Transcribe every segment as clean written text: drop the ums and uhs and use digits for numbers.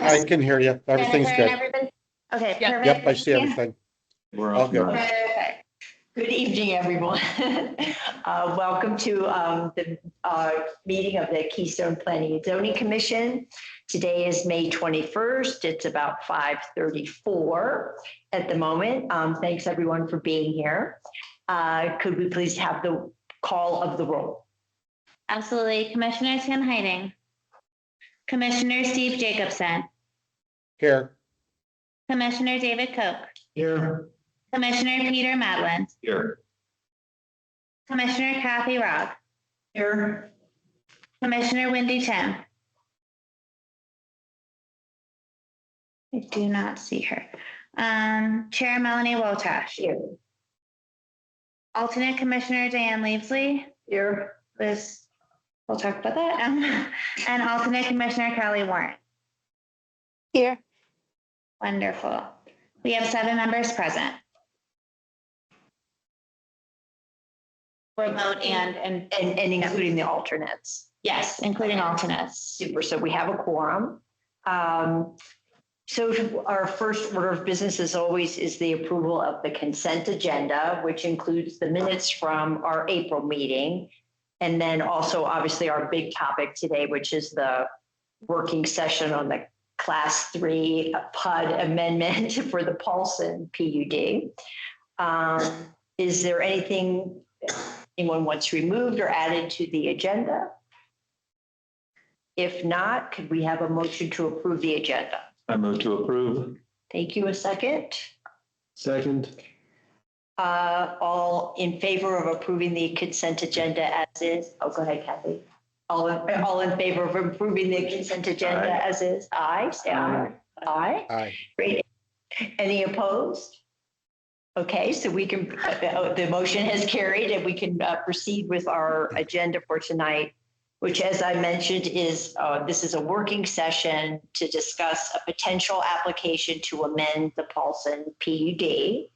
I can hear you. Everything's Jennifer and good. everybody? Okay, Yep. perfect. Yep, I see Thank you. everything. We're All off good. now. Perfect. Good evening, everyone. Welcome to the meeting of the Keystone Planning and Zoning Commission. Today is May 21st. It's about 5:34 at the moment. Thanks everyone for being here. Could we please have the call of the roll? Absolutely. Commissioner Tim Heiting. Commissioner Steve Jacobson. Here. Commissioner David Koch. Here. Commissioner Peter Madland. Here. Commissioner Kathy Rogg. Here. Commissioner Wendy Tim. I do not see her. Chair Melanie Wotash. Here. Alternate Commissioner Diane Leavesley. Here. Liz, we'll talk about that. And alternate Commissioner Kelly Warren. Here. Wonderful. We have 7 members present. Remote and including the alternates. yes, including alternates. Super. So we have a quorum. So our first order of business, as always, is the approval of the consent agenda, which includes the minutes from our April meeting. And then also, obviously, our big topic today, which is the working session on the Class 3 PUD amendment for the Paulson PUD. Is there anything anyone wants removed or added to the agenda? If not, could we have a motion to approve the agenda? I move to approve. Thank you. A second. Second. All in favor of approving the consent agenda as is? Oh, go ahead, Kathy. All in favor of approving the consent agenda Aye. as is? Aye. Say aye. Aye. Aye. Great. Any opposed? Okay, so we can, the motion has carried and we can proceed with our agenda for tonight, which, as I mentioned, is this is a working session to discuss a potential application to amend the Paulson PUD.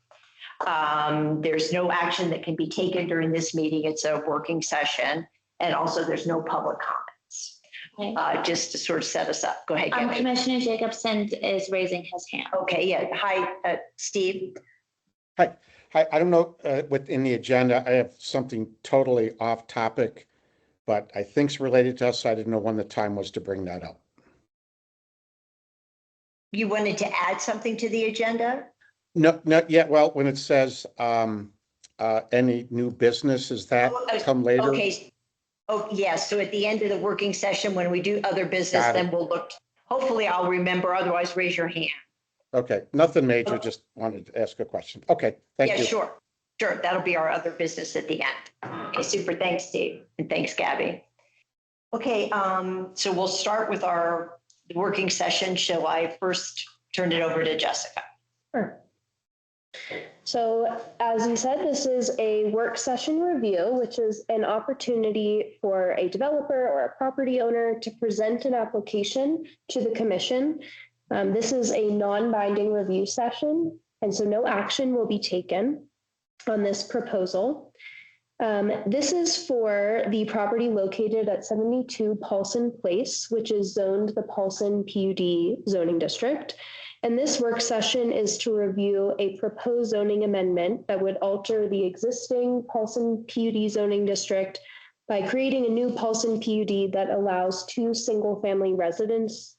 There's no action that can be taken during this meeting. It's a working session. And also there's no public comments. Okay. Just to sort of set us up. Go ahead, Gabby. Commissioner Jacobson is raising his hand. Okay, yeah. Hi, Steve. Hi. I don't know, within the agenda, I have something totally off topic, but I think it's related to us. So I didn't know when the time was to bring that up. You wanted to add something to the agenda? No, not yet. Well, when it says any new business, is that come later? Okay. Oh, yes. So at the end of the working session, when we do other business, Got it. then we'll look, hopefully I'll remember, otherwise raise your hand. Okay, nothing major, just wanted to ask a question. Okay, thank Yeah, you. sure. Sure. That'll be our other business at the end. Okay, super. Thanks, Steve. And thanks, Gabby. Okay, so we'll start with our working session. Shall I first turn it over to Jessica? Sure. So as you said, this is a work session review, which is an opportunity for a developer or a property owner to present an application to the commission. This is a non-binding review session, and so no action will be taken on this proposal. This is for the property located at 72 Paulson Place, which is zoned the Paulson PUD zoning district. And this work session is to review a proposed zoning amendment that would alter the existing Paulson PUD zoning district by creating a new Paulson PUD that allows 2 single-family residence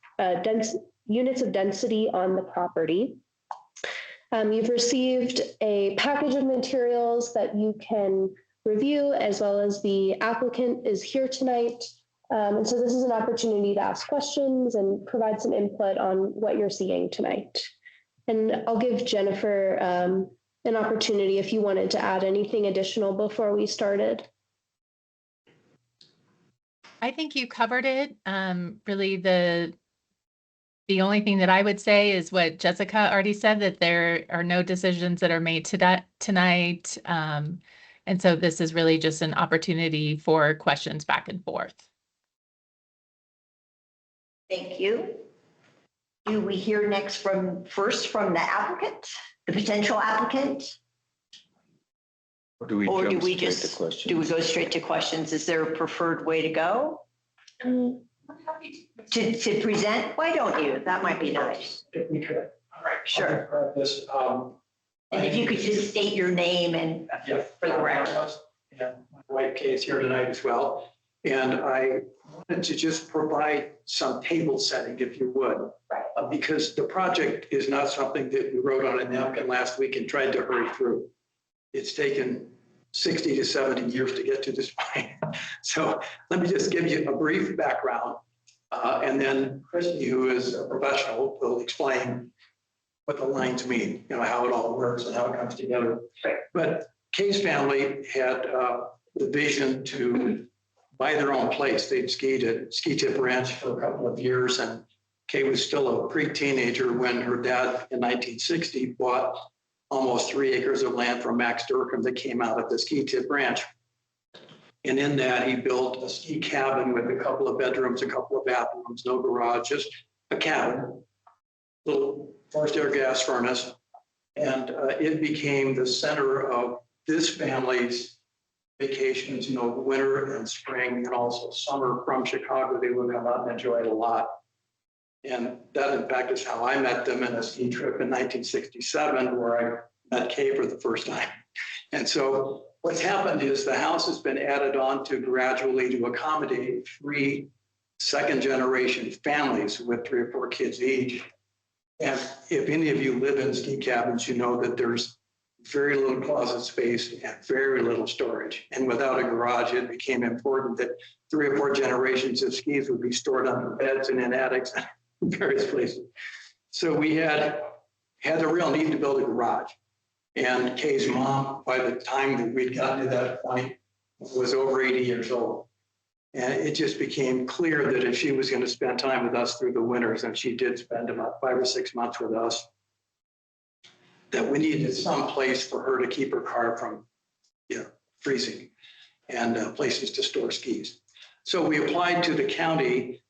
units of density on the property. You've received a package of materials that you can review, as well as the applicant is here tonight. And so this is an opportunity to ask questions and provide some input on what you're seeing tonight. And I'll give Jennifer an opportunity if you wanted to add anything additional before we started. I think you covered it. Really, the only thing that I would say is what Jessica already said, that there are no decisions that are made tonight. And so this is really just an opportunity for questions back and forth. Thank you. Do we hear next first from the applicant, the potential applicant? Or do we Or do we jump straight just, to questions? do we go straight to questions? Is there a preferred way to go? To present? Why don't you? That might be nice. If we could. All right. Sure. I'll grab this. And if you could just state your name and Yeah. for the record. And my wife Kay is here tonight as well. And I wanted to just provide some table setting, if you would. Right. Because the project is not something that we wrote on a napkin last week and tried to hurry through. It's taken 60 to 70 years to get to this point. So let me just give you a brief background. And then Christy, who is a professional, will explain what the lines mean, you know, how it all works and how it comes together. Right. But Kay's family had the vision to buy their own place. They'd skied at Ski Tip Ranch for a couple of years, and Kay was still a pre-teenager when her dad in 1960 bought almost 3 acres of land from Max Durkham that came out of the Ski Tip Ranch. And in that, he built a ski cabin with a couple of bedrooms, a couple of bathrooms, no garage, just a cabin, little forced air gas furnace. And it became the center of this family's vacations, you know, winter and spring and also summer from Chicago. They would come out and enjoy it a lot. And that, in fact, is how I met them in a ski trip in 1967, where I met Kay for the first time. And so what's happened is the house has been added on to gradually to accommodate 3 second-generation families with 3 or 4 kids each. And if any of you live in ski cabins, you know that there's very little closet space and very little storage. And without a garage, it became important that 3 or 4 generations of skis would be stored under beds and in attics and various places. So we had a real need to build a garage. And Kay's mom, by the time that we'd gotten to that point, was over 80 years old. And it just became clear that if she was going to spend time with us through the winters, and she did spend about 5 or 6 months with us, that we needed some place for her to keep her car from, you know, freezing and places to store skis. So we applied to the county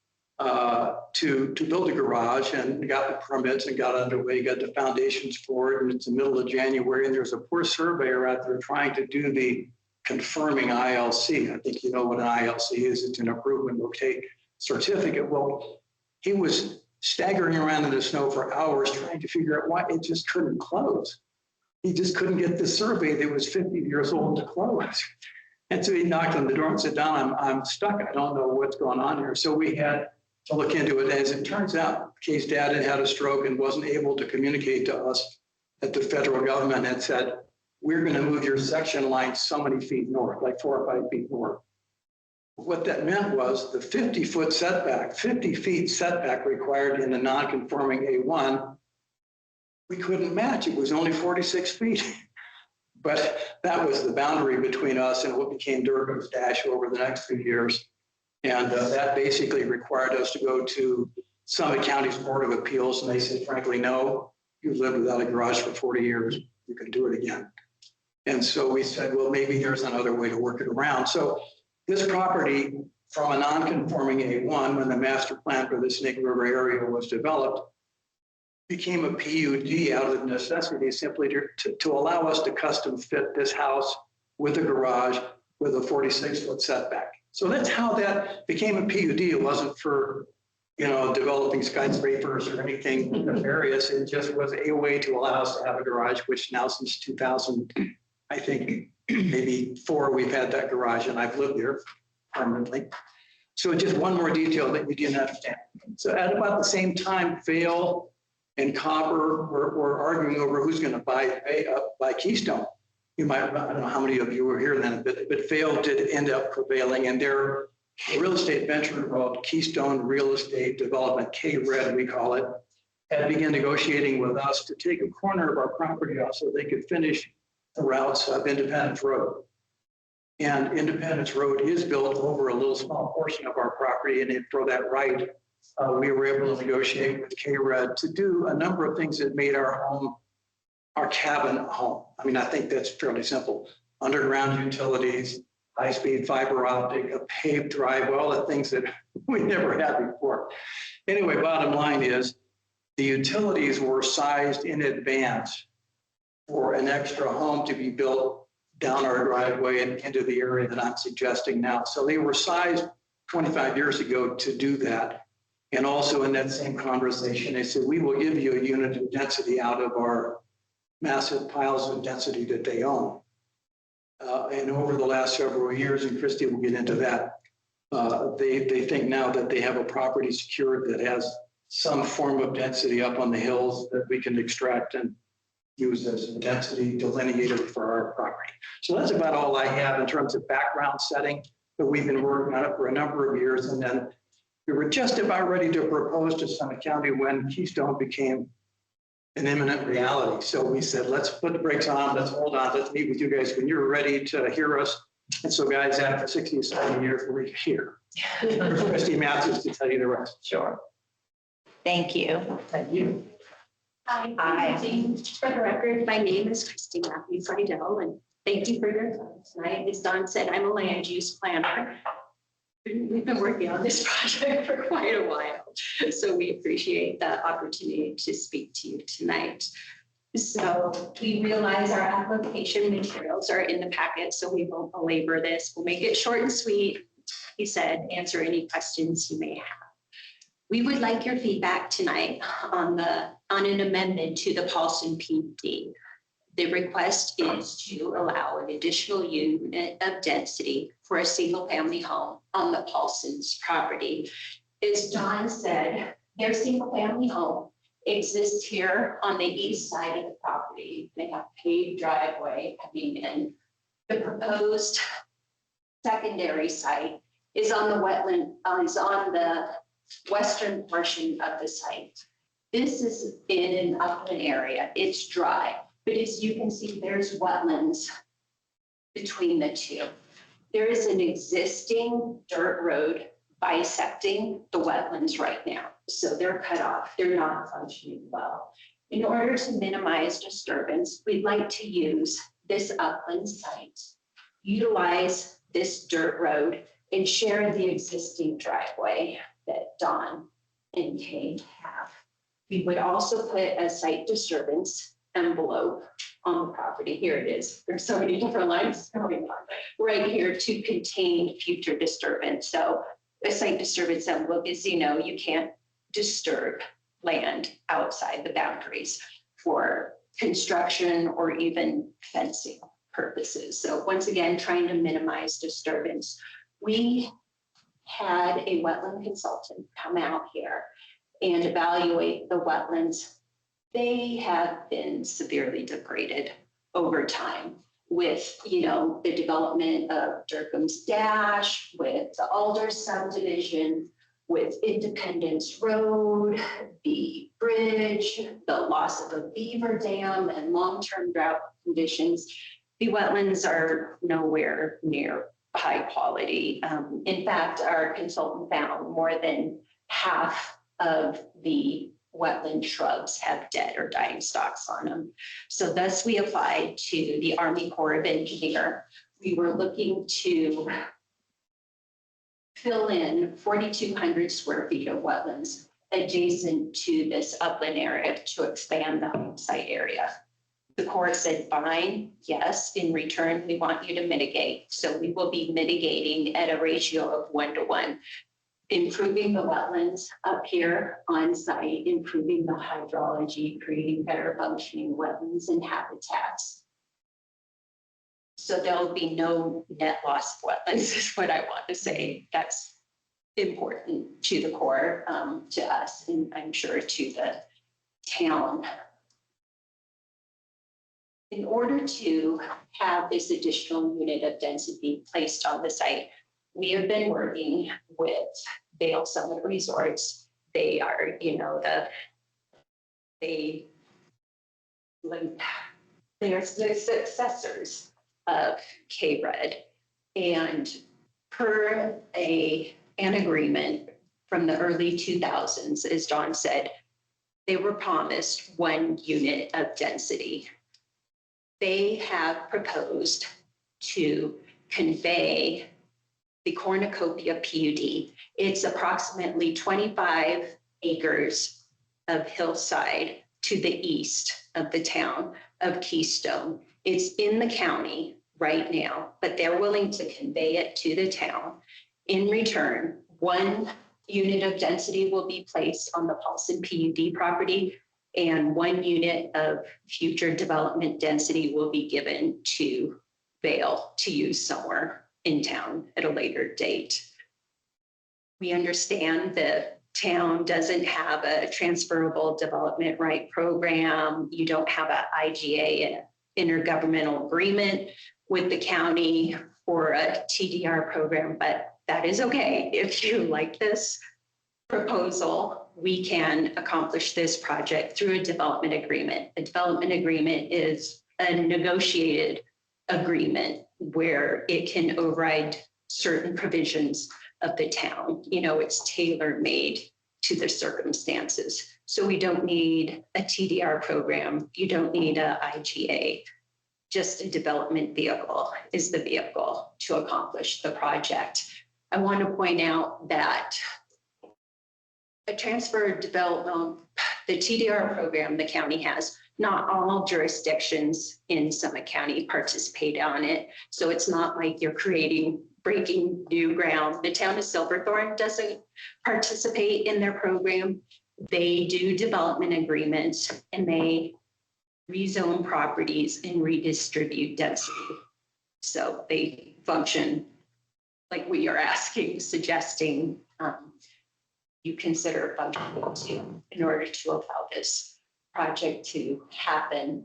to build a garage and got the permits and got underway, got the foundations for it. And it's the middle of January, and there's a poor surveyor out there trying to do the confirming ILC. I think you know what an ILC is. It's an improvement locate certificate. Well, he was staggering around in the snow for hours trying to figure out why it just couldn't close. He just couldn't get the survey that was 50 years old to close. And so he knocked on the door and said, Don, I'm stuck. I don't know what's going on here. So we had to look into it. As it turns out, Kay's dad had had a stroke and wasn't able to communicate to us that the federal government had said, we're going to move your section line so many feet north, like 4 or 5 feet north. What that meant was the 50-foot setback, 50 feet setback required in the non-conforming A1, we couldn't match. It was only 46 feet. But that was the boundary between us and what became Durham's Dash over the next few years. And that basically required us to go to Summit County's Board of Appeals. And they said, frankly, no, you've lived without a garage for 40 years. You can do it again. And so we said, well, maybe there's another way to work it around. So this property from a non-conforming A1, when the master plan for the Snake River area was developed, became a PUD out of necessity, simply to allow us to custom fit this house with a garage with a 46-foot setback. So that's how that became a PUD. It wasn't for, you know, developing skyscrapers or anything nefarious. It just was a way to allow us to have a garage, which now since 2000, I think maybe 4, we've had that garage, and I've lived there permanently. So just one more detail that you didn't understand. So at about the same time, Vail and Copper were arguing over who's going to buy Keystone. You might, I don't know how many of you were here then, but Vail did end up prevailing, and their real estate venture called Keystone Real Estate Development, K-RED we call it, had begun negotiating with us to take a corner of our property off so they could finish the routes of Independence Road. And Independence Road is built over a little small portion of our property, and for that right, we were able to negotiate with K-RED to do a number of things that made our home, our cabin, a home. I mean, I think that's fairly simple. Underground utilities, high-speed fiber optic, a paved driveway, all the things that we never had before. Anyway, bottom line is the utilities were sized in advance for an extra home to be built down our driveway and into the area that I'm suggesting now. So they were sized 25 years ago to do that. And also in that same conversation, they said, we will give you a unit of density out of our massive piles of density that they own. And over the last several years, and Christy will get into that, they think now that they have a property secured that has some form of density up on the hills that we can extract and use as a density delineator for our property. So that's about all I have in terms of background setting, but we've been working on it for a number of years. And then we were just about ready to propose to Summit County when Keystone became an imminent reality. So we said, let's put the brakes on, let's hold on, let's meet with you guys when you're ready to hear us. And so guys, after 60 or 70 years, we're here. Christy Matthews to tell you the rest. Sure. Thank you. Thank you. Hi. Hi. For the record, my name is Christy Matthews Seidel, and thank you for your time tonight. As Don said, I'm a land use planner. We've been working on this project for quite a while, so we appreciate the opportunity to speak to you tonight. So we realize our application materials are in the packet, so we won't belabor this. We'll make it short and sweet. He said, answer any questions you may have. We would like your feedback tonight on an amendment to the Paulson PD. The request is to allow an additional unit of density for a single family home on the Paulson's property. As Don said, their single family home exists here on the east side of the property. They have paved driveway coming in. The proposed secondary site is on the wetland, is on the western portion of the site. This is in an upland area. It's dry, but as you can see, there's wetlands between the two. There is an existing dirt road bisecting the wetlands right now. So they're cut off. They're not functioning well. In order to minimize disturbance, we'd like to use this upland site, utilize this dirt road, and share the existing driveway that Don and Kate have. We would also put a site disturbance envelope on the property. Here it is. There's so many different lines going on right here to contain future disturbance. So a site disturbance envelope is, you can't disturb land outside the boundaries for construction or even fencing purposes. So once again, trying to minimize disturbance. We had a wetland consultant come out here and evaluate the wetlands. They have been severely degraded over time with, the development of Durkam's Dash, with the Alder subdivision, with Independence Road, the bridge, the loss of a beaver dam, and long-term drought conditions. The wetlands are nowhere near high quality. In fact, our consultant found more than half of the wetland shrubs have dead or dying stalks on them. So thus we applied to the Army Corps of Engineers. We were looking to fill in 4,200 square feet of wetlands adjacent to this upland area to expand the home site area. The Corps said, fine, yes, in return, we want you to mitigate. So we will be mitigating at a ratio of 1-to-1, improving the wetlands up here on site, improving the hydrology, creating better functioning wetlands and habitats. So there'll be no net loss of wetlands is what I want to say. That's important to the Corps, to us, and I'm sure to the town. In order to have this additional unit of density placed on the site, we have been working with Vail Summit Resorts. They are, they're the successors of K-Red. And per an agreement from the early 2000s, as Don said, they were promised 1 unit of density. They have proposed to convey the Cornucopia PUD. It's approximately 25 acres of hillside to the east of the town of Keystone. It's in the county right now, but they're willing to convey it to the town. In return, 1 unit of density will be placed on the Paulson PUD property, and 1 unit of future development density will be given to Vail to use somewhere in town at a later date. We understand the town doesn't have a transferable development right program. You don't have an IGA, an intergovernmental agreement with the county for a TDR program, but that is okay. If you like this proposal, we can accomplish this project through a development agreement. A development agreement is a negotiated agreement where it can override certain provisions of the town. You know, it's tailor-made to the circumstances. So we don't need a TDR program. You don't need a IGA. Just a development vehicle is the vehicle to accomplish the project. I want to point out that a transfer development, the TDR program the county has, not all jurisdictions in Summit County participate on it. So it's not like you're breaking new ground. The town of Silverthorne doesn't participate in their program. They do development agreements and they rezone properties and redistribute density. So they function like we are asking, suggesting you consider functioning too in order to allow this project to happen.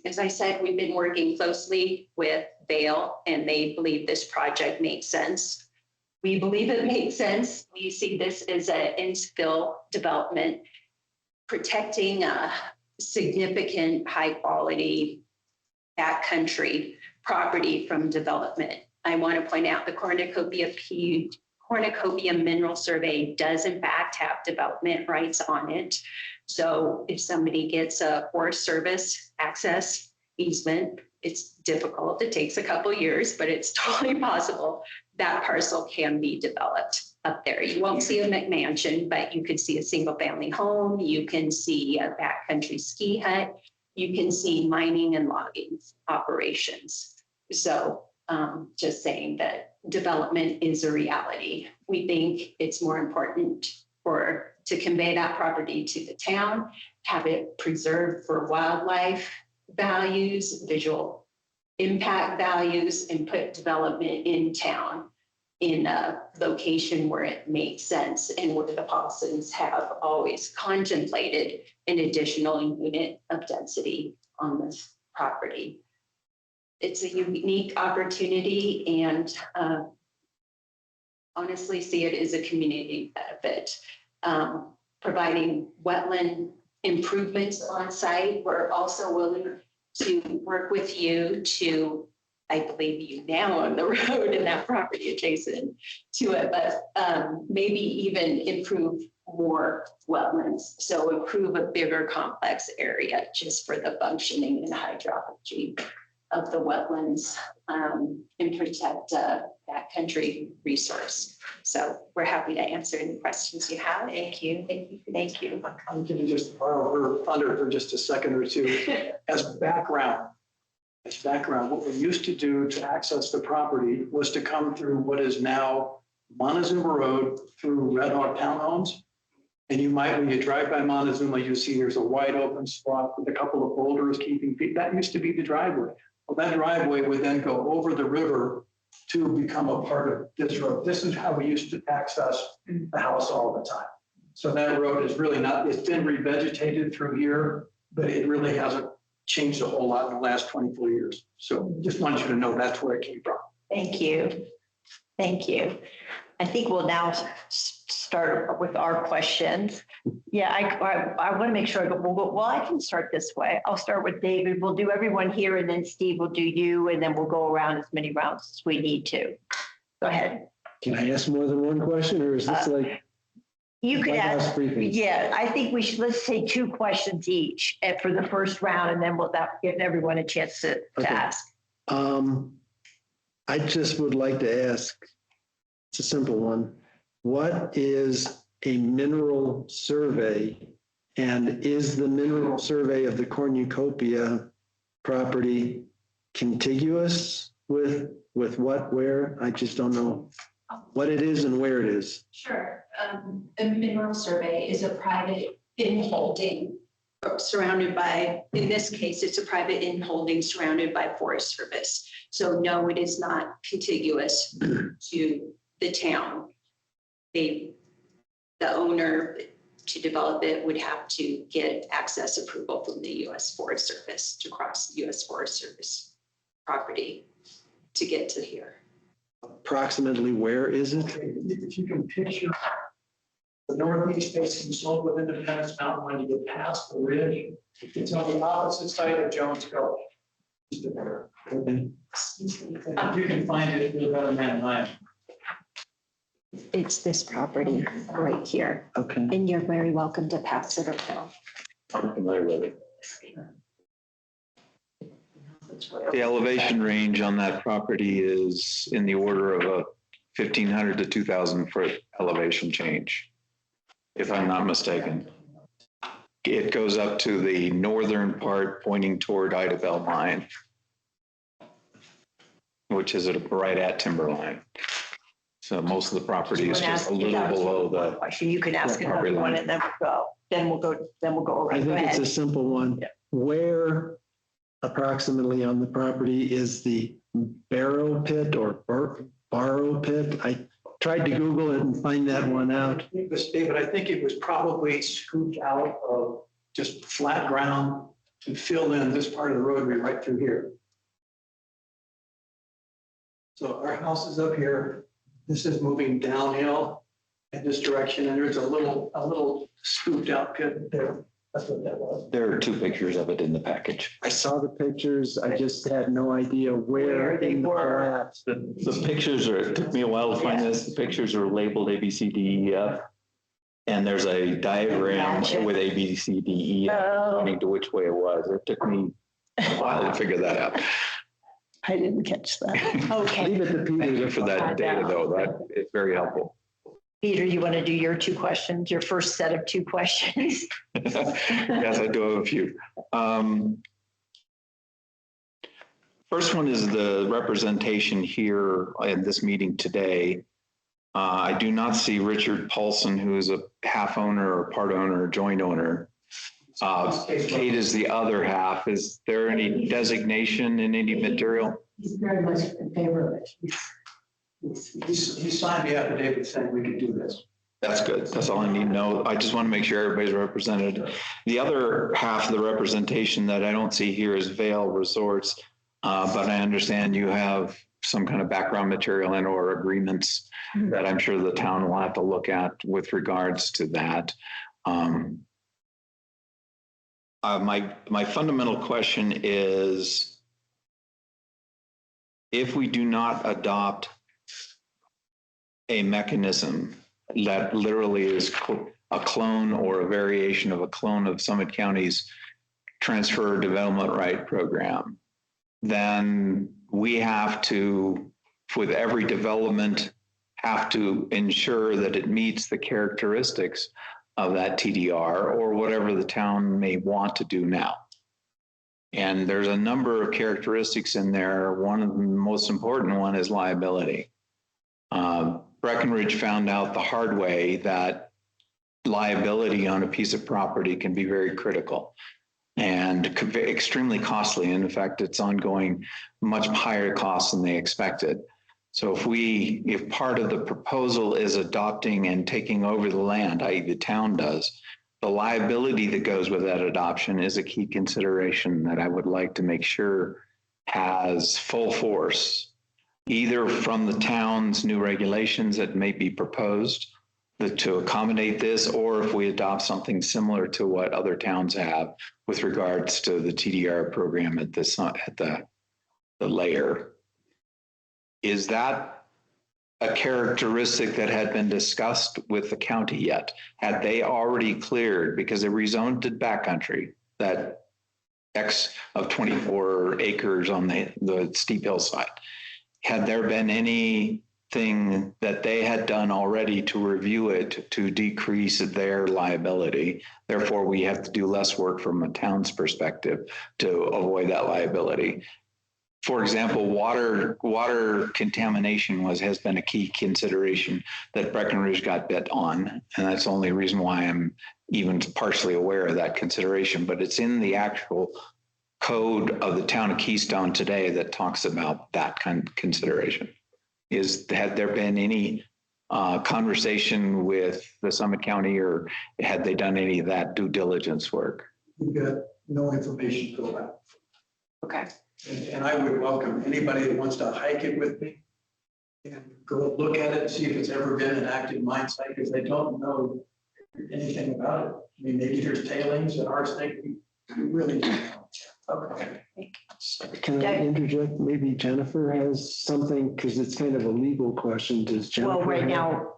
As I said, we've been working closely with Vail and they believe this project makes sense. We believe it makes sense. We see this as an infill development, protecting a significant high quality backcountry property from development. I want to point out the Cornucopia Mineral Survey does in fact have development rights on it. So if somebody gets a Forest Service access easement, it's difficult. It takes a couple years, but it's totally possible that parcel can be developed up there. You won't see a McMansion, but you could see a single family home. You can see a backcountry ski hut. You can see mining and logging operations. So just saying that development is a reality. We think it's more important to convey that property to the town, have it preserved for wildlife values, visual impact values, and put development in town in a location where it makes sense and where the Paulsons have always contemplated an additional unit of density on this property. It's a unique opportunity and honestly see it as a community benefit. Providing wetland improvements on site. We're also willing to work with you to, I believe you now on the road and that property adjacent to it, but maybe even improve more wetlands. So improve a bigger complex area just for the functioning and hydrology of the wetlands and protect that country resource. So we're happy to answer any questions you have. Thank you. Thank you. Thank you. I'm going to just borrow her thunder for just a second or two. As background, what we used to do to access the property was to come through what is now Montezuma Road through Red Hawk Townhomes. And you might, when you drive by Montezuma, you see there's a wide open swath with a couple of boulders keeping feet. That used to be the driveway. Well, that driveway would then go over the river to become a part of this road. This is how we used to access the house all the time. So that road is really not, it's been revegetated through here, but it really hasn't changed a whole lot in the last 24 years. So just wanted you to know that's where it came from. Thank you. Thank you. I think we'll now start with our questions. Yeah, I want to make sure I go, well, I can start this way. I'll start with David. We'll do everyone here and then Steve will do you, and then we'll go around as many rounds as we need to. Go ahead. Can I ask more than one question, or is this like? You could White House ask, briefings? yeah, I think we should, let's say 2 questions each for the first round, and then we'll give everyone a chance to ask. I just would like to ask, it's a simple one. What is a mineral survey? And is the mineral survey of the Cornucopia property contiguous with with what, where? I just don't know what it is and where it is. Sure. A mineral survey is a private in-holding surrounded by, in this case, it's a private in-holding surrounded by Forest Service. So no, it is not contiguous to the town. The owner to develop it would have to get access approval from the U.S. Forest Service to cross the U.S. Forest Service property to get to here. Approximately where is it? If you can picture the northeast facing slope of Independence Mountain when you get past the ridge, it's on the opposite side of Jones Gulch. Okay. You can find it, you're a better man than I am. It's this property right here, Okay. and you're very welcome to pass it around. I'm familiar with it. The elevation range on that property is in the order of a 1,500 to 2,000 foot elevation change, if I'm not mistaken. It goes up to the northern part pointing toward Idabel Mine, which is right at Timberline. So most of the property is just a little below the. Question, you can ask the another property one line. and then we'll go. I Go think it's ahead. a simple one. Yeah. Where approximately on the property is the barrow pit or borrow pit? I tried to Google it and find that one out. David, I think it was probably scooped out of just flat ground to fill in this part of the roadway right through here. So our house is up here. This is moving downhill in this direction, and there's a little scooped out pit there. That's what that was. There are two pictures of it in the package. I saw the pictures. I just had no idea where they in the were. plat. The pictures are, it took me a while to find this. The pictures are labeled A, B, C, D, E, F. And there's a diagram Gotcha. with A, B, C, D, E, F, Oh, pointing to which way it was. It took me a while to figure that out. I didn't catch that. Okay. Leave it to Peter. Thank you for that data, though. That is very helpful. Peter, you want to do your two questions, your first set of two questions? Yes, I do have a few. First one is the representation here in this meeting today. I do not see Richard Paulson, who is a half owner or part owner or joint owner. Kate is the other half. Is there any designation in any material? He's very much in favor of it. He signed the affidavit saying we could do this. That's good. That's all I need to know. I just want to make sure everybody's represented. The other half of the representation that I don't see here is Vail Resorts, but I understand you have some kind of background material and or agreements that I'm sure the town will have to look at with regards to that. My fundamental question is, if we do not adopt a mechanism that literally is a clone or a variation of a clone of Summit County's transfer development right program, then we have to, with every development, have to ensure that it meets the characteristics of that TDR or whatever the town may want to do now. And there's a number of characteristics in there. One of the most important one is liability. Breckenridge found out the hard way that liability on a piece of property can be very critical and extremely costly. And in fact, it's ongoing much higher costs than they expected. So if part of the proposal is adopting and taking over the land, i.e. the town does, the liability that goes with that adoption is a key consideration that I would like to make sure has full force, either from the town's new regulations that may be proposed to accommodate this, or if we adopt something similar to what other towns have with regards to the TDR program at the layer. Is that a characteristic that had been discussed with the county yet? Had they already cleared, because they rezoned to backcountry, that X of 24 acres on the steep hillside? Had there been anything that they had done already to review it to decrease their liability? Therefore, we have to do less work from a town's perspective to avoid that liability. For example, water contamination has been a key consideration that Breckenridge got bit on. And that's the only reason why I'm even partially aware of that consideration, but it's in the actual code of the town of Keystone today that talks about that kind of consideration. Had there been any conversation with the Summit County, or had they done any of that due diligence work? We've got no information for that. Okay. And I would welcome anybody that wants to hike it with me and go look at it and see if it's ever been an active mine site, because they don't know anything about it. I mean, maybe there's tailings and arsenic. We really don't know. Okay. Can I interject? Maybe Jennifer has something, because it's kind of a legal question. Does Jennifer? Well, right have- now,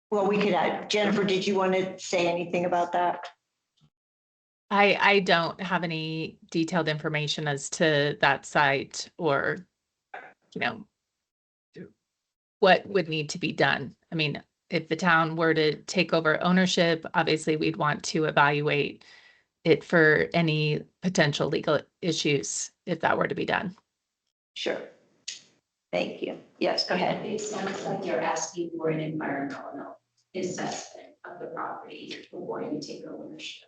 well, we could add, Jennifer, did you want to say anything about that? I don't have any detailed information as to that site or, what would need to be done. I mean, if the town were to take over ownership, obviously we'd want to evaluate it for any potential legal issues if that were to be done. Sure. Thank you. Yes, go ahead. It sounds like you're asking for an environmental assessment of the property before you take ownership.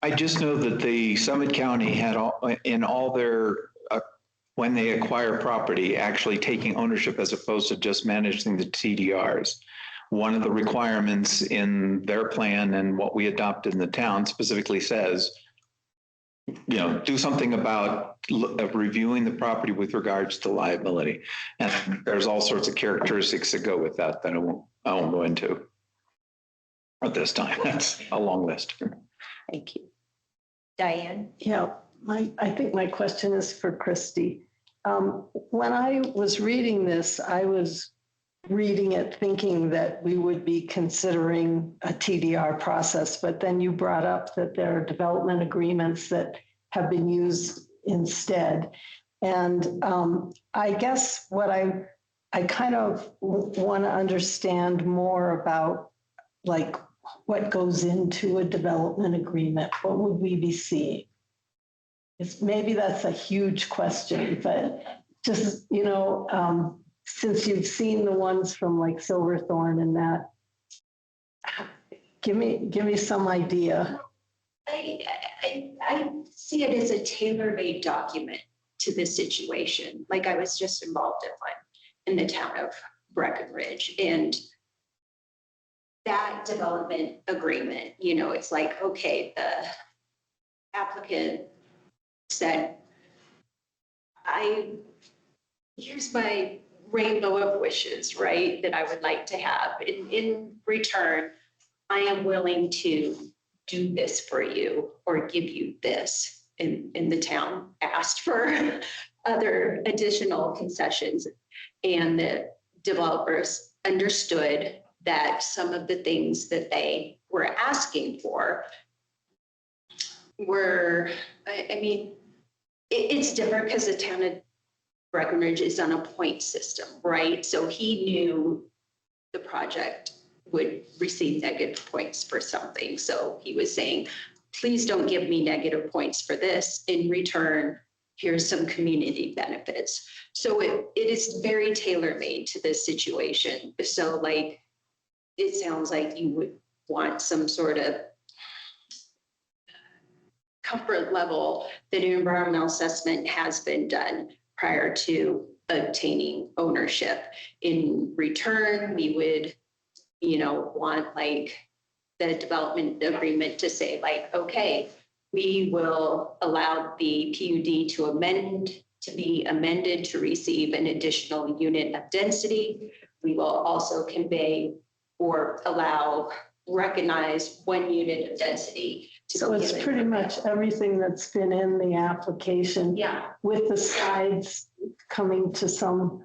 I just know that the Summit County had in all their, when they acquire property, actually taking ownership as opposed to just managing the TDRs. One of the requirements in their plan and what we adopted in the town specifically says, do something about reviewing the property with regards to liability. And there's all sorts of characteristics that go with that I won't go into at this time. That's a long list. Thank you. Diane? Yeah, I think my question is for Christy. When I was reading this, I was reading it thinking that we would be considering a TDR process, but then you brought up that there are development agreements that have been used instead. And I guess what I kind of want to understand more about, like, what goes into a development agreement. What would we be seeing? Maybe that's a huge question, but just, since you've seen the ones from like Silverthorne and that, give me some idea. I see it as a tailor-made document to this situation. Like, I was just involved in one in the town of Breckenridge, and that development agreement, it's like, okay, the applicant said, here's my rainbow of wishes, right, that I would like to have. In return, I am willing to do this for you or give you this. And the town asked for other additional concessions, and the developers understood that some of the things that they were asking for were, it's different because the town of Breckenridge is on a point system, right? So he knew the project would receive negative points for something. So he was saying, please don't give me negative points for this. In return, here's some community benefits. So it is very tailor-made to this situation. So like, it sounds like you would want some sort of comfort level that an environmental assessment has been done prior to obtaining ownership. In return, we would, want like the development agreement to say like, okay, we will allow the PUD to be amended to receive an additional unit of density. We will also convey or recognize 1 unit of density. So it's pretty much everything that's been in the application. Yeah. With the sides coming to some.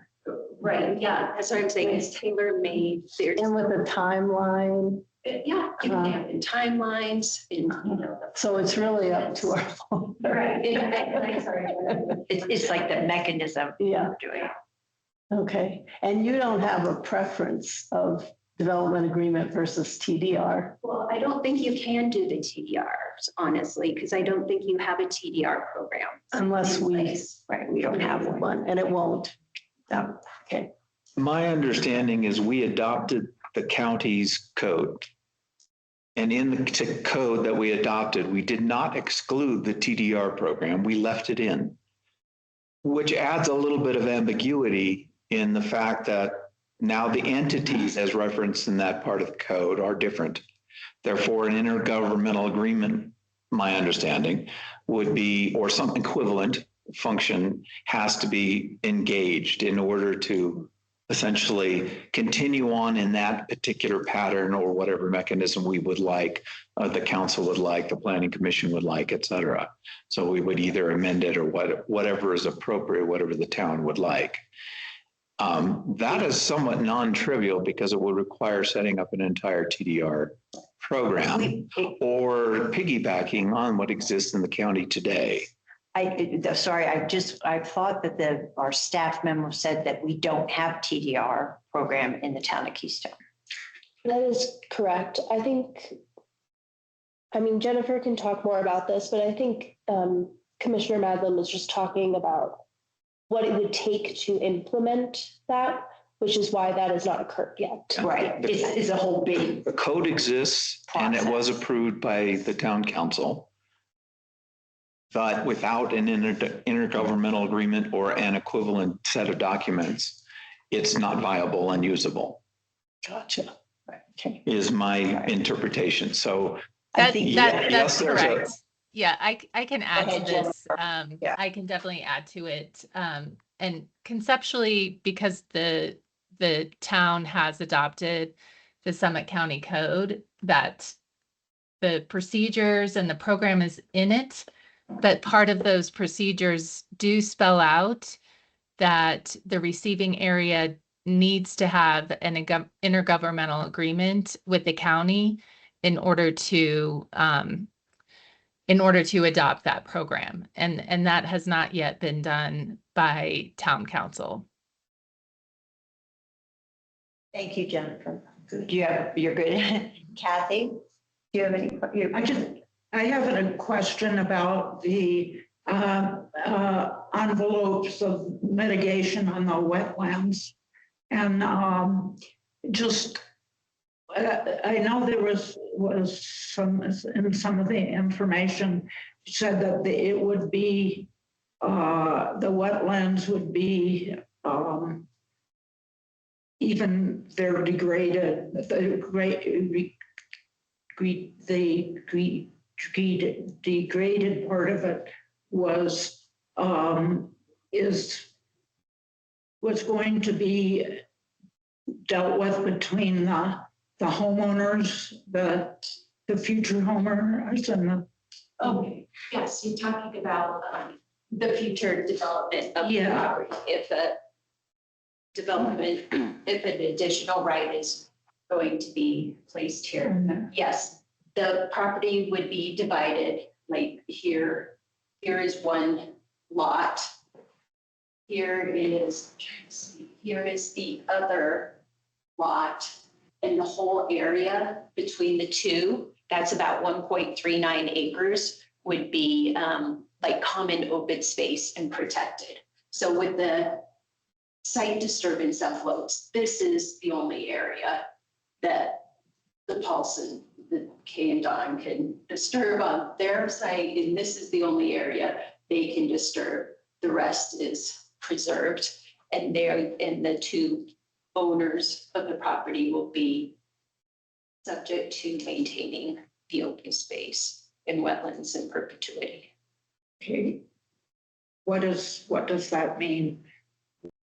Right, yeah, that's what I'm saying, it's tailor-made. And with a timeline. Yeah, you can have in timelines and, So it's really up to our. Right. It's like the mechanism. Yeah. Doing it. Okay, and you don't have a preference of development agreement versus TDR. Well, I don't think you can do the TDRs, honestly, because I don't think you have a TDR program. Unless in we, place. right, we don't have one, and it won't. Okay. My understanding is we adopted the county's code. And in the code that we adopted, we did not exclude the TDR program. We left it in, which adds a little bit of ambiguity in the fact that now the entities as referenced in that part of the code are different. Therefore, an intergovernmental agreement, my understanding, would be, or some equivalent function has to be engaged in order to essentially continue on in that particular pattern or whatever mechanism we would like, the council would like, the planning commission would like, et cetera. So we would either amend it or whatever is appropriate, whatever the town would like. That is somewhat non-trivial because it would require setting up an entire TDR program or piggybacking on what exists in the county today. I thought that our staff member said that we don't have TDR program in the town of Keystone. That is correct. I mean, Jennifer can talk more about this, but I think Commissioner Madlin was just talking about what it would take to implement that, which is why that has not occurred yet. Right. It's a whole big. The code exists and it was approved by the town council. But without an intergovernmental agreement or an equivalent set of documents, it's not viable and usable. Gotcha. Okay. Is my interpretation. So That's yes, correct. Yeah, I can add to this. Yeah. I can definitely add to it. And conceptually, because the town has adopted the Summit County Code, that the procedures and the program is in it, but part of those procedures do spell out that the receiving area needs to have an intergovernmental agreement with the county in order to adopt that program. And that has not yet been done by town council. Thank you, Jennifer. You're good. Kathy, do you have any? I have a question about the envelopes of mitigation on the wetlands. And I know there was some in some of the information said that it would be the wetlands would be even they're degraded. The degraded part of it was was going to be dealt with between the homeowners, the future homeowners, and the. Okay, yes, you're talking about the future development of the property. If a development, if an additional right is going to be placed here, yes, the property would be divided. Like here is one lot. Here is the other lot, and the whole area between the two, that's about 1.39 acres, would be like common open space and protected. So with the site disturbance envelopes, this is the only area that the Paulson, the Kay and Don can disturb on their site, and this is the only area they can disturb. The rest is preserved, and the two owners of the property will be subject to maintaining the open space and wetlands in perpetuity. Okay. What does that mean?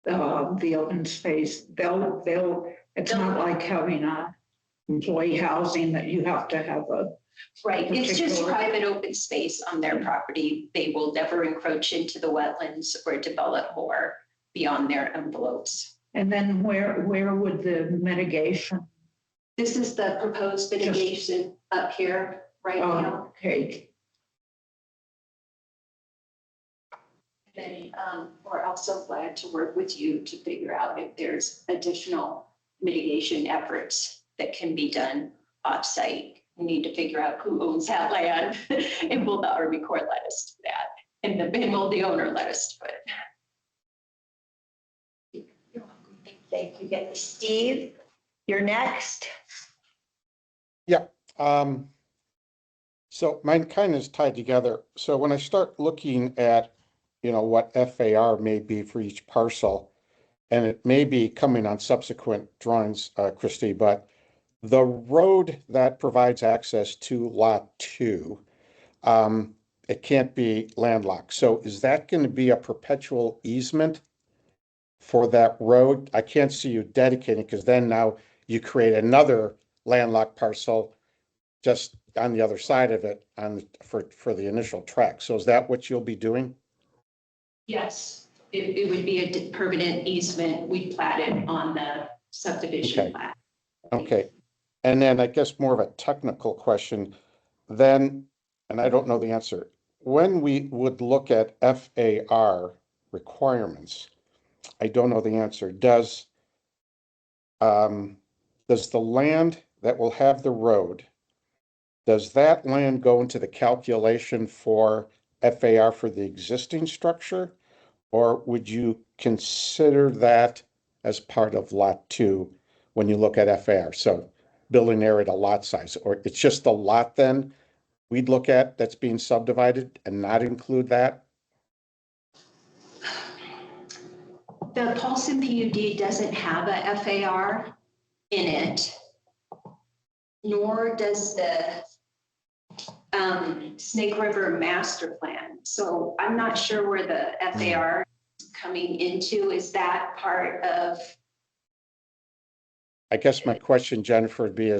The open space, it's not like having a employee housing that you have to have a. Right, it's just private open space on their property. They will never encroach into the wetlands or develop more beyond their envelopes. And then where would the mitigation? This is the proposed mitigation up here right now. Okay. Then we're also glad to work with you to figure out if there's additional mitigation efforts that can be done offsite. We need to figure out who owns that land and will the Army Corps let us do that? And will the owner let us do it? Thank you. Steve, you're next. Yeah. So mine kind of is tied together. So when I start looking at, what FAR may be for each parcel, and it may be coming on subsequent drawings, Christie, but the road that provides access to lot 2, it can't be landlocked. So is that going to be a perpetual easement for that road? I can't see you dedicating, because then now you create another landlocked parcel just on the other side of it for the initial track. So is that what you'll be doing? Yes, it would be a permanent easement. We platted on the subdivision Okay. plat. Okay. And then I guess more of a technical question then, and I don't know the answer. When we would look at FAR requirements, I don't know the answer. Does the land that will have the road, does that land go into the calculation for FAR for the existing structure? Or would you consider that as part of lot 2 when you look at FAR? So building area to lot size, or it's just the lot then we'd look at that's being subdivided and not include that? The Paulson PUD doesn't have a FAR in it, nor does the Snake River Master Plan. So I'm not sure where the FAR is coming into. Is that part of? I guess my question, Jennifer, would be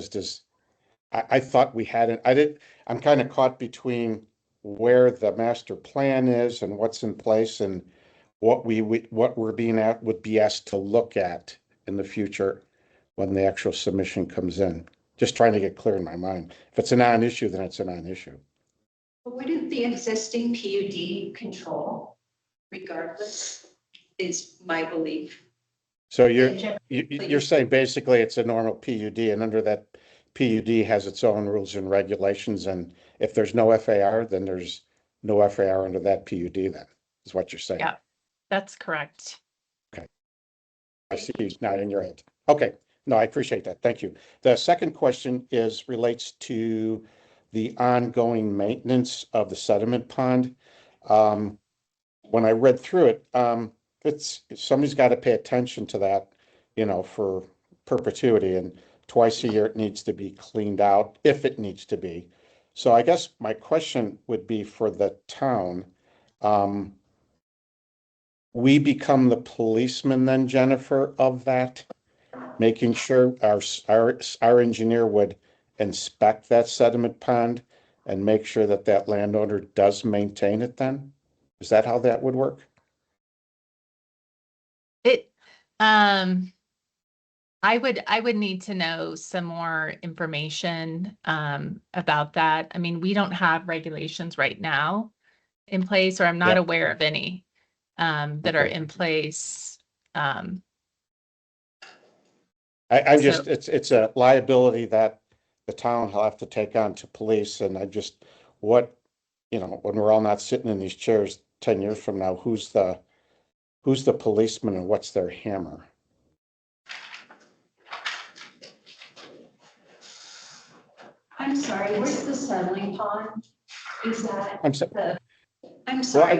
I thought we had it. I'm kind of caught between where the master plan is and what's in place and what we're would be asked to look at in the future when the actual submission comes in. Just trying to get clear in my mind. If it's a non-issue, then it's a non-issue. Wouldn't the existing PUD control regardless, is my belief. So you're saying basically it's a normal PUD, and under that PUD has its own rules and regulations, and if there's no FAR, then there's no FAR under that PUD then, is what you're saying? Yeah, that's correct. I see it's not in your head. Okay, no, I appreciate that. Thank you. The second question relates to the ongoing maintenance of the sediment pond. When I read through it, somebody's got to pay attention to that, for perpetuity, and twice a year it needs to be cleaned out if it needs to be. So I guess my question would be for the town. We become the policeman then, Jennifer, of that, making sure our engineer would inspect that sediment pond and make sure that that landowner does maintain it then? Is that how that would work? It, I would need to know some more information, about that. I mean, we don't have regulations right now in place, or I'm not Yep. aware of any, that are in place. I'm So- just, it's a liability that the town will have to take on to police, and when we're all not sitting in these chairs 10 years from now, who's the policeman and what's their hammer? I'm sorry, where's the settling pond? Is that I'm sorry. I'm Well, sorry,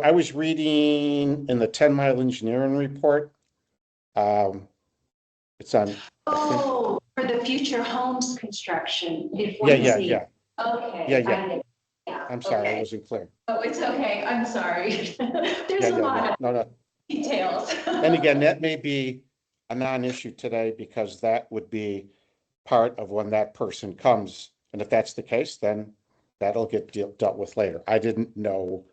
I was reading in the 10 Mile Engineering Report. It's on. oh, for the future homes construction. If Yeah. Okay. Yeah. I get it. Yeah. I'm sorry, I okay. wasn't clear. Oh, it's okay. I'm sorry. There's Yeah. a lot of No. details. And again, that may be a non-issue today because that would be part of when that person comes. And if that's the case, then that'll get dealt with later. I didn't know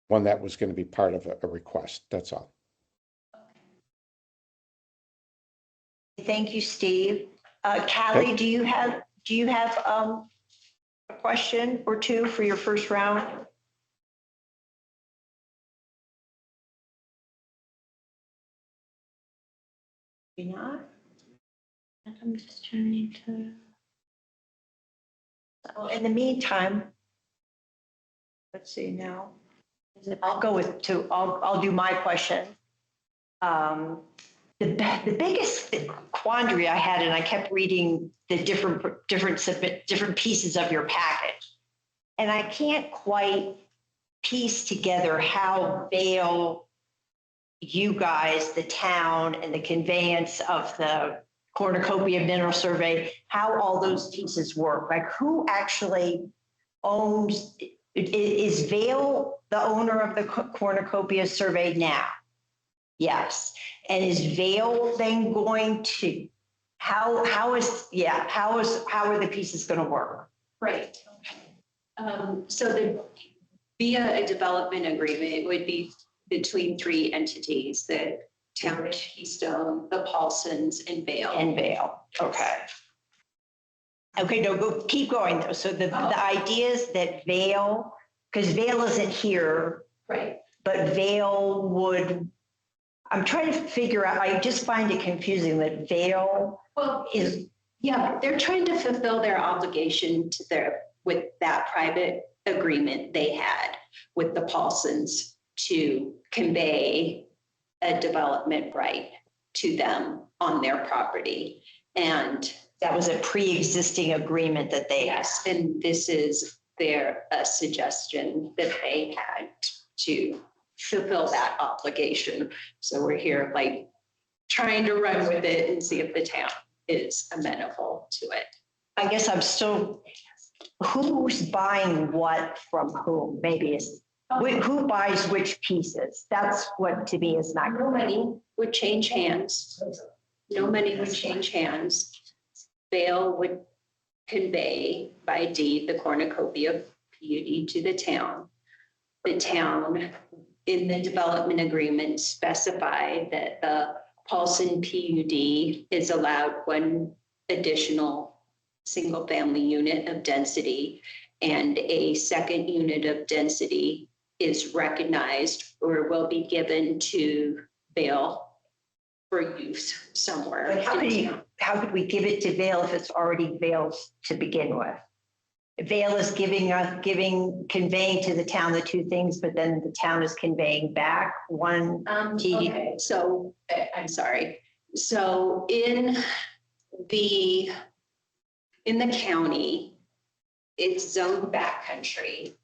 when that was going to be part of a request. That's all. Thank you, Steve. Callie, Yep. do you have a question or two for your first round? Maybe not. I'm just trying to. Well, in the meantime, let's see now. I'll go with two. I'll do my question. The biggest quandary I had, and I kept reading the different pieces of your package, and I can't quite piece together how Vail, you guys, the town, and the conveyance of the cornucopia mineral survey, how all those pieces work. Like, who actually owns? Is Vail the owner of the cornucopia survey now? Yes. And is Vail then going to, how are the pieces going to work? Right. So via a development agreement, it would be between three entities, the town of Keystone, the Paulsons, and Vail. And Vail, okay. Okay, no, keep going though. So the idea is that Vail, because Vail isn't here, Right. but Vail would, I'm trying to figure out, I just find it confusing that Vail is. Yeah, they're trying to fulfill their obligation with that private agreement they had with the Paulsons to convey a development right to them on their property. And that was a pre-existing agreement that they had. Yes, and this is their suggestion that they had to fulfill that obligation. So we're here like trying to run with it and see if the town is amenable to it. I guess I'm still, who's buying what from whom? Maybe it's, who buys which pieces? That's what to me is not. No money would change hands. No money would change hands. Vail would convey by deed the cornucopia PUD to the town. The town in the development agreement specified that the Paulson PUD is allowed one additional single family unit of density, and a second unit of density is recognized or will be given to Vail for use somewhere. But how could we give it to Vail if it's already Vail's to begin with? Vail is conveying to the town the two things, but then the town is conveying back one. Okay, so I'm sorry. So in the county, it's zoned backcountry,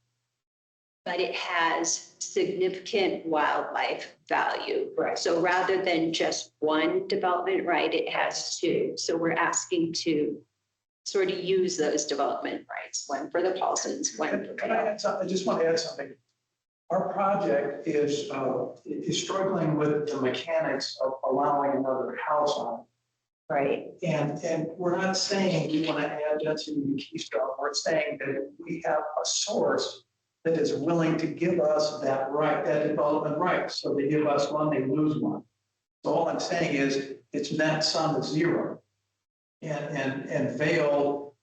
but it has significant wildlife value. Right. So rather than just one development right, it has two. So we're asking to sort of use those development rights, one for the Paulsons, one for Can I add something? I just want to add something. Our project is struggling with the mechanics of allowing another house on it. Right. And we're not saying we want to add density to Keystone. We're saying that we have a source that is willing to give us that right, that development right. So they give us one, they lose one. So all I'm saying is it's net sum is zero. And Vail,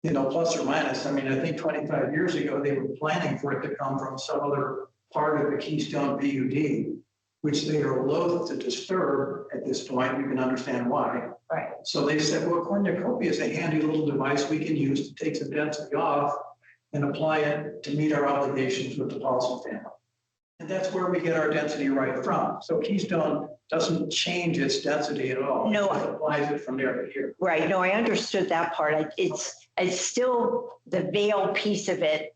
plus or minus, I mean, I think 25 years ago, they were planning for it to come from some other part of the Keystone PUD, which they are loath to disturb at this point. You can understand why. Right. So they said, well, cornucopia is a handy little device we can use to take some density off and apply it to meet our obligations with the Paulson family. And that's where we get our density right from. So Keystone doesn't change its density at all. No. It applies it from there to here. Right. No, I understood that part. It's still the Vail piece of it.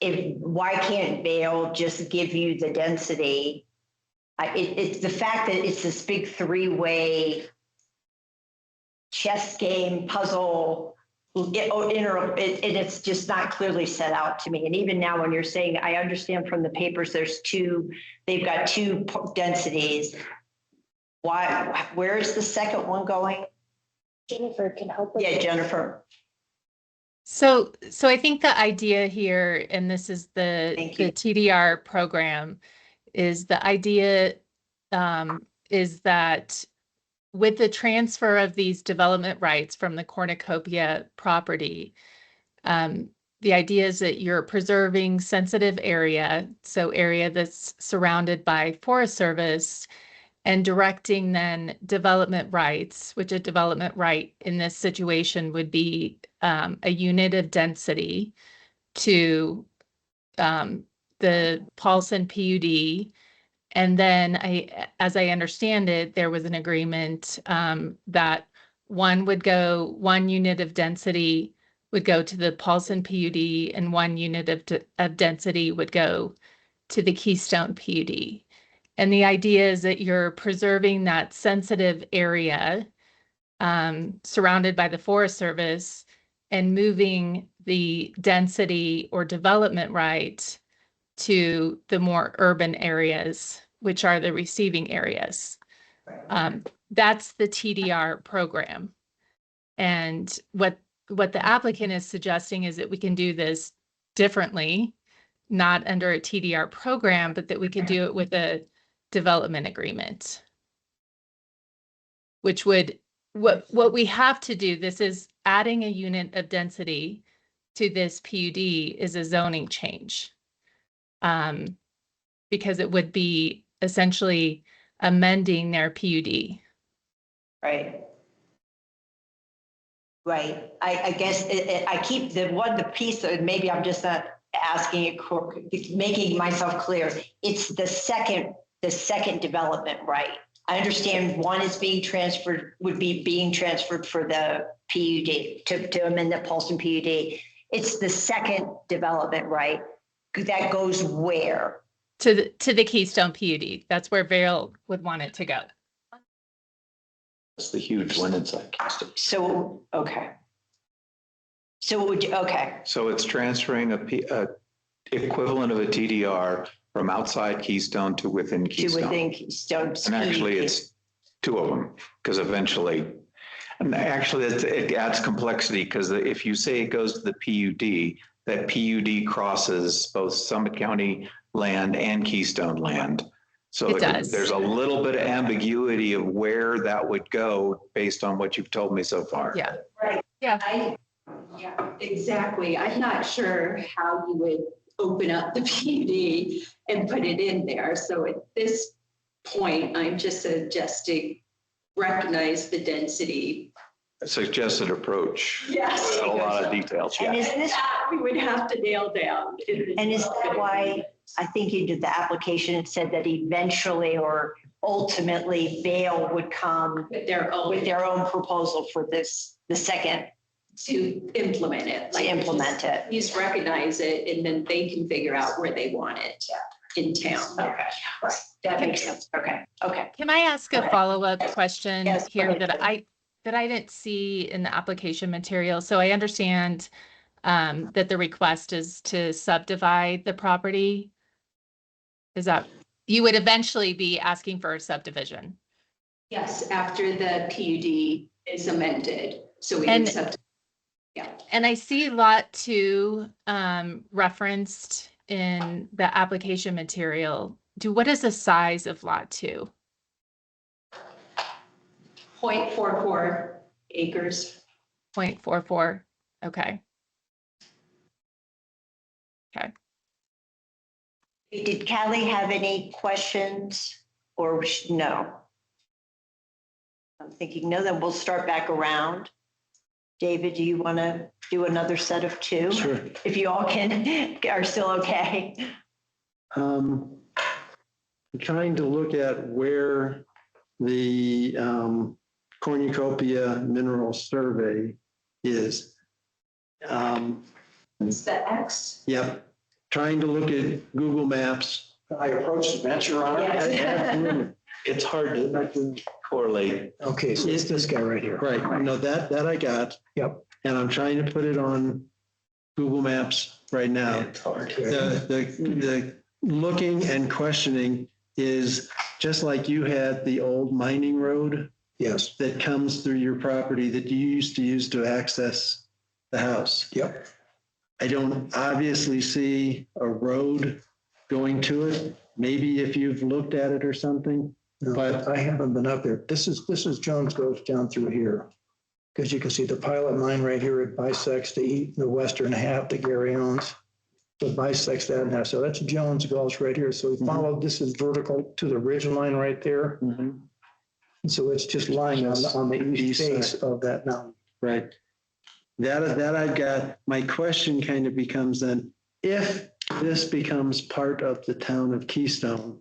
Why can't Vail just give you the density? It's the fact that it's this big three-way chess game puzzle. It's just not clearly set out to me. And even now when you're saying, I understand from the papers, they've got two densities. Why, where is the second one going? Jennifer can help with Yeah, this. Jennifer. So I think the idea here, and this is the TDR program, is the idea is that with the transfer of these development rights from the cornucopia property, the idea is that you're preserving sensitive area, so area that's surrounded by Forest Service, and directing then development rights, which a development right in this situation would be a unit of density to the Paulson PUD. And then as I understand it, there was an agreement that one unit of density would go to the Paulson PUD and one unit of density would go to the Keystone PUD. And the idea is that you're preserving that sensitive area surrounded by the Forest Service and moving the density or development right to the more urban areas, which are the receiving areas. That's the TDR program. And what the applicant is suggesting is that we can do this differently, not under a TDR program, but that we can do it with a development agreement. Which would, what we have to do, this is adding a unit of density to this PUD is a zoning change. Because it would be essentially amending their PUD. Right. Right. I guess I keep the piece that maybe I'm just not asking it, making myself clear. It's the second development right. I understand one is being transferred, would be being transferred for the PUD to amend the Paulson PUD. It's the second development right that goes where? To the Keystone PUD. That's where Vail would want it to go. It's the huge one inside Keystone. So, okay. So, okay. So it's transferring a equivalent of a TDR from outside Keystone to within Keystone. To within Keystone. And actually it's two of them, because eventually, and actually it adds complexity, because if you say it goes to the PUD, that PUD crosses both Summit County land and Keystone land. So It does. there's a little bit of ambiguity of where that would go based on what you've told me so far. Yeah. Right. Yeah. Yeah, exactly. I'm not sure how you would open up the PUD and put it in there. So at this point, I'm just suggesting recognize the density. A suggested approach. Yes. A lot of details. And Yeah. is this, That we would have to nail down. and is that why I think you did the application, it said that eventually or ultimately Vail would come With their own proposal for this, the second. to implement it. To implement it. Just recognize it and then they can figure out where they want it in town. Okay, right. That makes sense. Okay, okay. Can I ask a follow-up question Yes, go here ahead, that I didn't see in the application material? So I understand that the request is to subdivide the property. Is that, you would eventually be asking for a subdivision? Yes, after the PUD is amended. So we And- accept. Yeah. And I see lot 2 referenced in the application material. What is the size of lot 2? 0.44 acres. 0.44. Okay. Okay. Did Callie have any questions or no? I'm thinking no, then we'll start back around. David, do you want to do another set of 2? Sure. If you all are still okay. I'm trying to look at where the cornucopia mineral survey is. It's the X. Yep, trying to look at Google Maps. I approached the venture on it. Absolutely. It's hard to correlate. Okay, so it's this guy right here. Right, no, that I got. Yep. And I'm trying to put it on Google Maps right now. It's hard. The looking and questioning is just like you had the old mining road Yes, that comes through your property that you used to use to access the house. yep. I don't obviously see a road going to it. Maybe if you've looked at it or something. No, But- I haven't been up there. This is Jones goes down through here. Because you can see the pilot mine right here. It bisects the western half that Gary owns. It bisects that in half. So that's Jones Gulch right here. So we followed, this is vertical to the ridge line right there. Mhm. And so it's just lying on the east East face side. of that mountain. Right. That I've got, my question kind of becomes then, if this becomes part of the town of Keystone,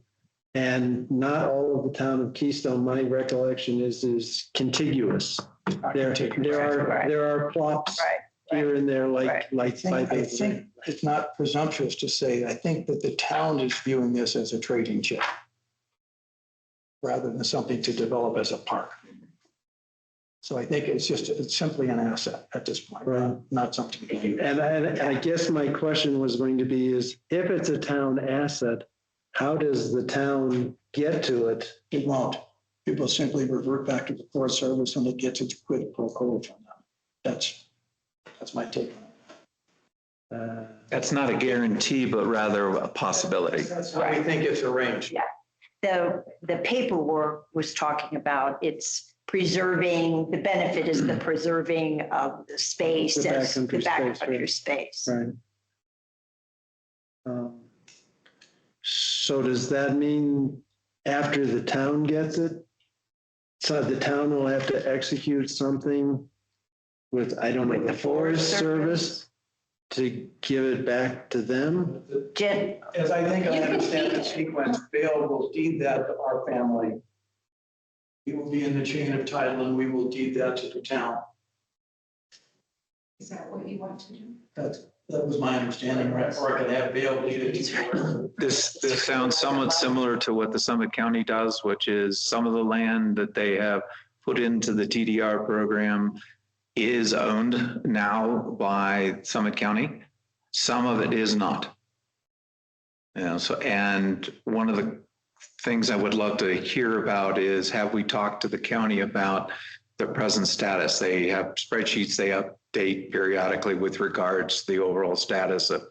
and not all of the town of Keystone, my recollection is contiguous. There are plots here and there, like I think it's not presumptuous to say, I think that the town is viewing this as a trading chip rather than something to develop as a park. So I think it's simply an asset at this point, Right. not something to use. And I guess my question was going to be is, if it's a town asset, how does the town get to it? It won't. It will simply revert back to the Forest Service and it gets its quid pro quo from them. That's my take on it. That's not a guarantee, but rather a possibility. That's how we think it's arranged. The paperwork was talking about it's preserving, the benefit is the preserving of the space, The as the backcountry space, backcountry space. Right. So does that mean after the town gets it? So the town will have to execute something with, I don't know, the Forest Service to give it back to them? Jen, As I think I understand the sequence, Vail will deed that to our family. We will be in the chain of title and we will deed that to the town. Is that what you want to do? That was my understanding, right? Or I could have Vail deed it to This sounds somewhat similar to what the Summit County does, which is some of the land that they have put into the TDR program is owned now by Summit County. Some of it is not. You know, so, and one of the things I would love to hear about is, have we talked to the county about the present status? They have spreadsheets they update periodically with regards to the overall status of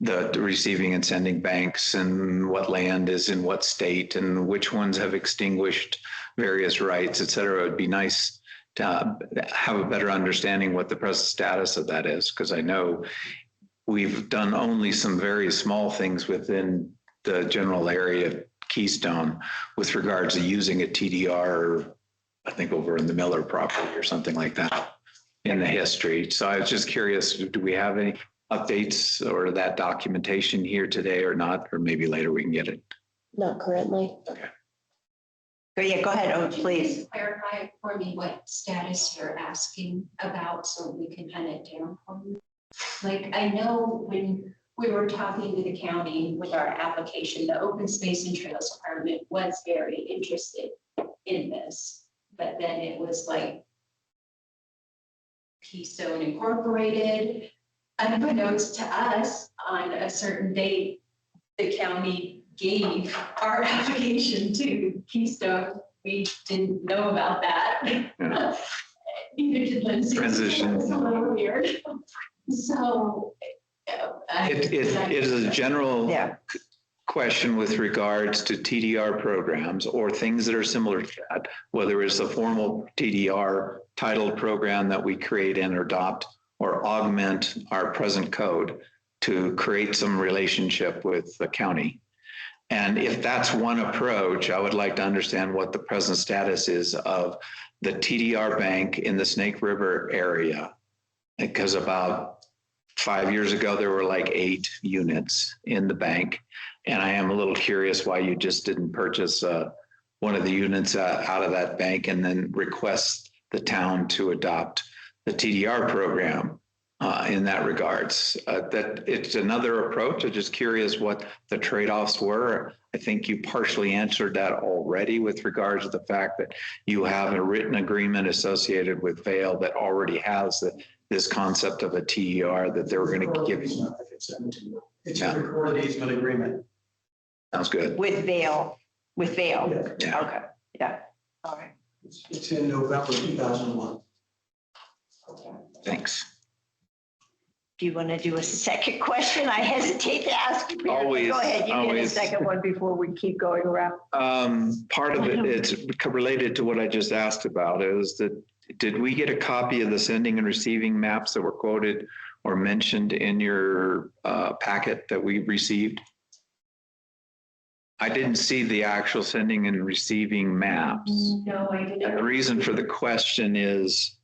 the receiving and sending banks and what land is in what state and which ones have extinguished various rights, et cetera. It'd be nice to have a better understanding what the present status of that is, because I know we've done only some very small things within the general area of Keystone with regards to using a TDR, I think over in the Miller property or something like that in the history. So I was just curious, do we have any updates or that documentation here today or not? Or maybe later we can get it. Not currently. yeah, go ahead, oh, please. Clarify for me what status you're asking about so we can hunt it down for you. Like, I know when we were talking to the county with our application, the Open Space and Trails Department was very interested in this. But then it was like Keystone Incorporated, unbeknownst to us, on a certain date, the county gave our application to Keystone. We didn't know about that. Yeah. Neither did Lindsay. Transition. It was a little weird. So. It is a general question with regards to TDR programs or things that are similar to that, whether it's a formal TDR titled program that we create and adopt or augment our present code to create some relationship with the county. And if that's one approach, I would like to understand what the present status is of the TDR bank in the Snake River area. Because about 5 years ago, there were like 8 units in the bank. And I am a little curious why you just didn't purchase one of the units out of that bank and then request the town to adopt the TDR program in that regards. That it's another approach. I'm just curious what the trade-offs were. I think you partially answered that already with regards to the fact that you have a written agreement associated with Vail that already has this concept of a TDR that they were going to give you. It's a recorded easement agreement. Sounds good. With Vail. Yeah. Okay, yeah, all right. It's in November 2001. Thanks. Do you want to do a second question? I hesitate to ask you. Always, Go ahead, you get a always. second one before we keep going around. Part of it, it's related to what I just asked about, is that did we get a copy of the sending and receiving maps that were quoted or mentioned in your packet that we received? I didn't see the actual sending and receiving maps. No, I didn't. And the reason for the question is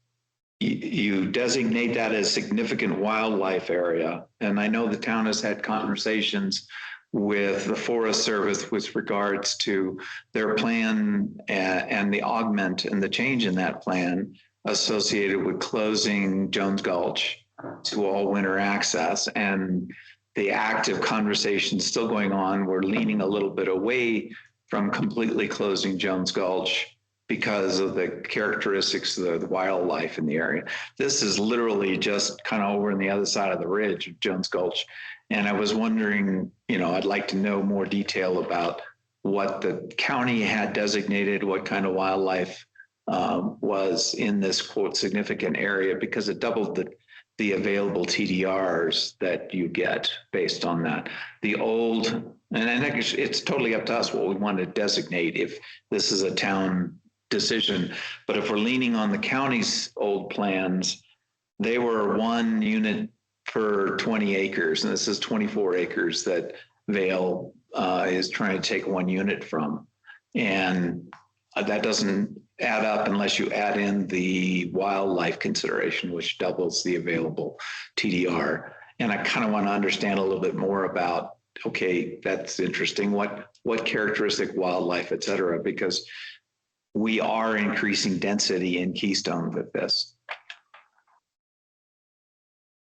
you designate that as significant wildlife area. And I know the town has had conversations with the Forest Service with regards to their plan and the augment and the change in that plan associated with closing Jones Gulch to all winter access. And the active conversation still going on. We're leaning a little bit away from completely closing Jones Gulch because of the characteristics of the wildlife in the area. This is literally just kind of over on the other side of the ridge of Jones Gulch. And I was wondering, you know, I'd like to know more detail about what the county had designated, what kind of wildlife was in this quote significant area, because it doubled the available TDRs that you get based on that. The old, and I think it's totally up to us what we want to designate if this is a town decision. But if we're leaning on the county's old plans, they were 1 unit per 20 acres, and this is 24 acres that Vail is trying to take 1 unit from. And that doesn't add up unless you add in the wildlife consideration, which doubles the available TDR. And I kind of want to understand a little bit more about, okay, that's interesting. What characteristic wildlife, et cetera, because we are increasing density in Keystone with this.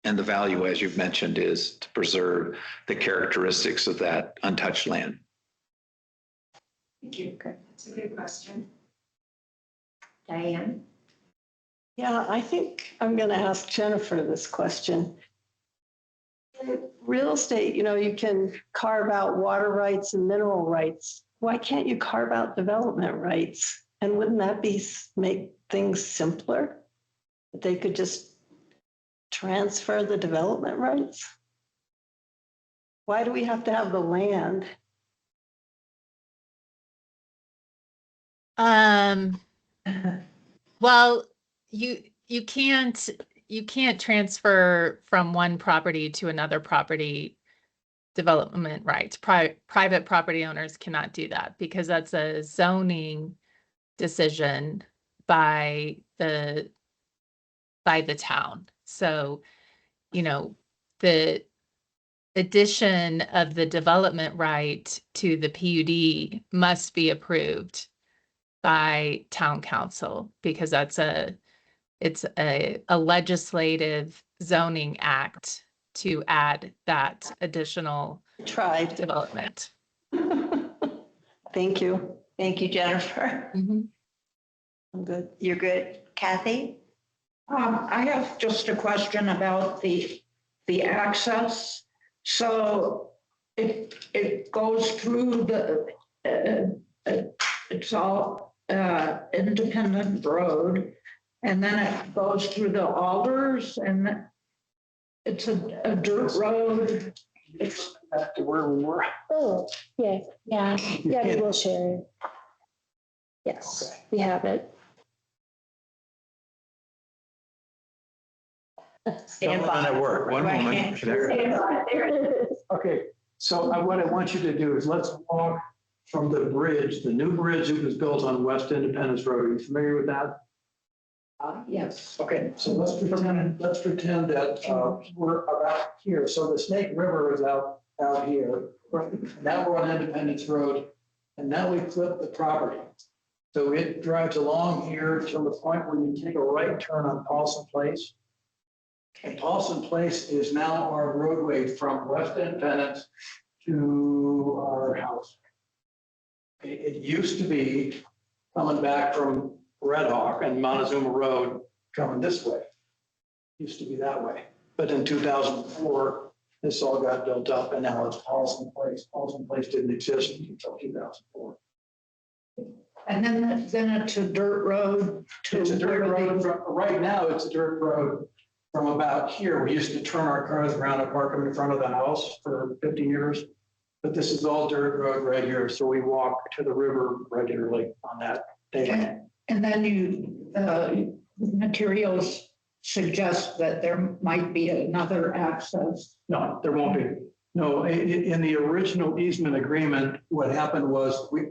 And the value, as you've mentioned, is to preserve the characteristics of that untouched land. Thank you. That's a good question. Diane? Yeah, I think I'm going to ask Jennifer this question. In real estate, you know, you can carve out water rights and mineral rights. Why can't you carve out development rights? And wouldn't that make things simpler? That they could just transfer the development rights? Why do we have to have the land? Well, you can't transfer from one property to another property development rights. Private property owners cannot do that because that's a zoning decision by the town. So, you know, the addition of the development right to the PUD must be approved by town council because it's a legislative zoning act to add that additional Tried. development. Thank you. Thank you, Jennifer. Mhm. I'm good. You're good. Kathy? I have just a question about the access. So it goes through it's all independent road, and then it goes through the alders, and it's a dirt road. It's Back to where we were. Oh, yeah, we will share. Yes, we have it. Stand by. At work. One Right. moment. Stand by. There it is. Okay, so what I want you to do is let's walk from the bridge, the new bridge that was built on West Independence Road. Are you familiar with that? Yes. Okay, so let's pretend that we're about here. So the Snake River is out here. Now we're on Independence Road, and now we flip the property. So it drives along here till the point where you take a right turn on Paulson Place. And Paulson Place is now our roadway from West Independence to our house. It used to be coming back from Red Hawk and Montezuma Road coming this way. Used to be that way. But in 2004, this all got built up and now it's Paulson Place. Paulson Place didn't exist until 2004. And then it's a dirt road to. It's a dirt road. Right now, it's a dirt road from about here. We used to turn our cars around and park them in front of the house for 50 years. But this is all dirt road right here. So we walk to the river regularly on that day. And then materials suggest that there might be another access? No, there won't be. No, in the original easement agreement, what happened was we